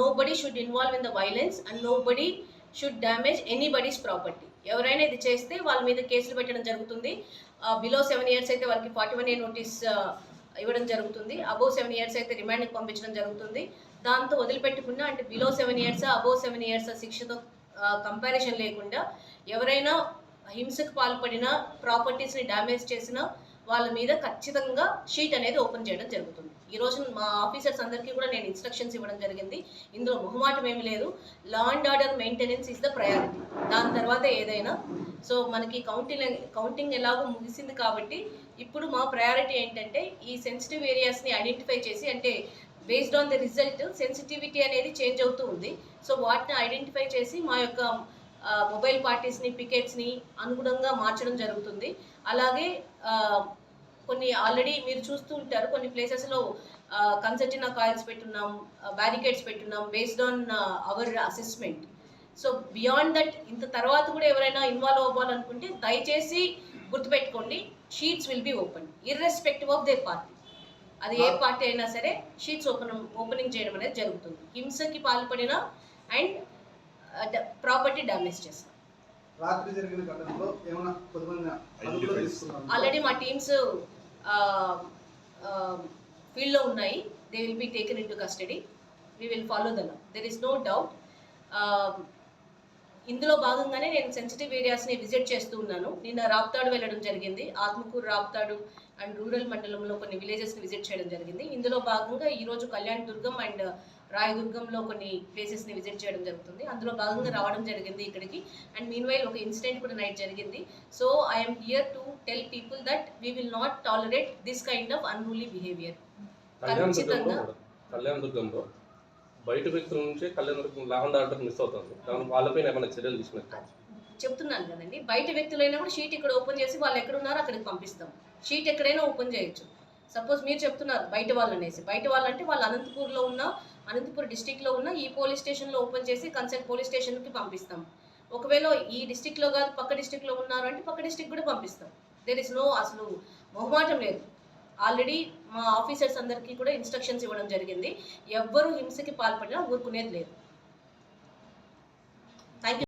nobody should involve in the violence and nobody should damage anybody's property. ఎవరైనా ఇది చేస్తే వాళ్ళ మీద కేసులు పెట్టడం జరుగుతుంది. బిలో 7 years అయితే వాళ్ళకి 41A నోటీస్ ఇవ్వడం జరుగుతుంది. అబోవ్ 7 years అయితే రిమాండ్కి పంపించడం జరుగుతుంది. దాంతో వదిలిపెట్టకుండా అంటే బిలో 7 years అబోవ్ 7 years శిక్షతో కంపారిజన్ లేకుండా ఎవరైనా హింసకు పాల్పడిన ప్రాపర్టీస్ని డ్యామేజ్ చేసిన వాళ్ళ మీద ఖచ్చితంగా షీట్ అనేది ఓపెన్ చేయడం జరుగుతుంది. ఈరోజు మా ఆఫీసర్స్ అందరికీ కూడా నేను ఇన్స్ట్రక్షన్స్ ఇవ్వడం జరిగింది. ఇందులో మొహమాటం ఏమి లేదు. Law and order maintenance is the priority, దాని తర్వాత ఏదైనా. సో మనకి కౌంటింగ్ ఎలాగో ముగిసింది కాబట్టి ఇప్పుడు మా ప్రయారిటీ ఏంటంటే ఈ సెన్సిటివ్ ఏరియాస్ని ఐడెంటిఫై చేసి, అంటే based on the result sensitivity అనేది చేంజ్ అవుతూ ఉంది. సో వాటిని ఐడెంటిఫై చేసి మా యొక్క మొబైల్ పార్టీస్ని పికెట్స్ని అనుగుణంగా మార్చడం జరుగుతుంది. అలాగే కొన్ని ఆల్రెడీ మీరు చూస్తూ ఉంటారు, కొన్ని ప్లేసెస్లో కన్సర్టినా కాయిల్స్ పెట్టున్నాం, బ్యారికేడ్స్ పెట్టున్నాం based on our assessment. So beyond that ఇంత తర్వాత కూడా ఎవరైనా ఇన్వాల్వ్ అవ్వాలనుకుంటే దయచేసి గుర్తుపెట్టుకోండి, sheets will be open irrespective of the party. అది ఏ పార్టీ అయినా సరే షీట్స్ ఓపెనింగ్ చేయడం అనేది జరుగుతుంది. హింసకి పాల్పడిన అండ్ ప్రాపర్టీ డ్యామేజ్ చేస్తాం. ఆల్రెడీ మా టీమ్స్ ఫీల్డ్లో ఉన్నాయి. They will be taken into custody. We will follow the law, there is no doubt. ఇందులో భాగంగానే నేను సెన్సిటివ్ ఏరియాస్ని విజిట్ చేస్తూ ఉన్నాను. నిన్న రాప్తాడు వెళ్ళడం జరిగింది. ఆత్మకూరు, రాప్తాడు అండ్ రూరల్ మండలంలో కొన్ని విలేజెస్ని విజిట్ చేయడం జరిగింది. ఇందులో భాగంగా ఈరోజు కళ్యాణ్ దుర్గం అండ్ రాయదుర్గంలో కొన్ని ప్లేసెస్ని విజిట్ చేయడం జరుగుతుంది. అందులో భాగంగా రావడం జరిగింది ఇక్కడికి. అండ్ మీన్ వైల్ ఒక ఇన్సిడెంట్ కూడా నైట్ జరిగింది. So I'm here to tell people that we will not tolerate this kind of unruly behaviour. ఖచ్చితంగా కళ్యాణ్ దుర్గంలో బయట వ్యక్తుల నుంచే Kalyan law and order miss అవుతుంది. వాళ్ళపైన ఏమైనా చర్యలు తీసుకున్నట్టు చెప్తున్నాను కదండి. బయట వ్యక్తులైనా కూడా షీట్ ఇక్కడ ఓపెన్ చేసి వాళ్ళు ఎక్కడున్నారో అక్కడికి పంపిస్తాం. షీట్ ఎక్కడైనా ఓపెన్ చేయొచ్చు. సపోజ్ మీరు చెప్తున్నారు బయట వాళ్ళు అనేసి, బయట వాళ్ళంటే వాళ్ళు అనంతపూర్లో ఉన్న, అనంతపూర్ డిస్టిక్లో ఉన్న ఈ పోలీస్ స్టేషన్లో ఓపెన్ చేసి కన్సర్న్ పోలీస్ స్టేషన్కి పంపిస్తాం. ఒకవేళ ఈ డిస్టిక్లో కాదు పక్క డిస్టిక్లో ఉన్నారు అంటే పక్క డిస్టిక్ కూడా పంపిస్తాం. దేర్ ఇస్ నో అసలు మొహమాటం లేదు. ఆల్రెడీ మా ఆఫీసర్స్ అందరికీ కూడా ఇన్స్ట్రక్షన్స్ ఇవ్వడం జరిగింది. ఎవ్వరూ హింసకి పాల్పడినా ఊరుకునేది లేదు. Thank you.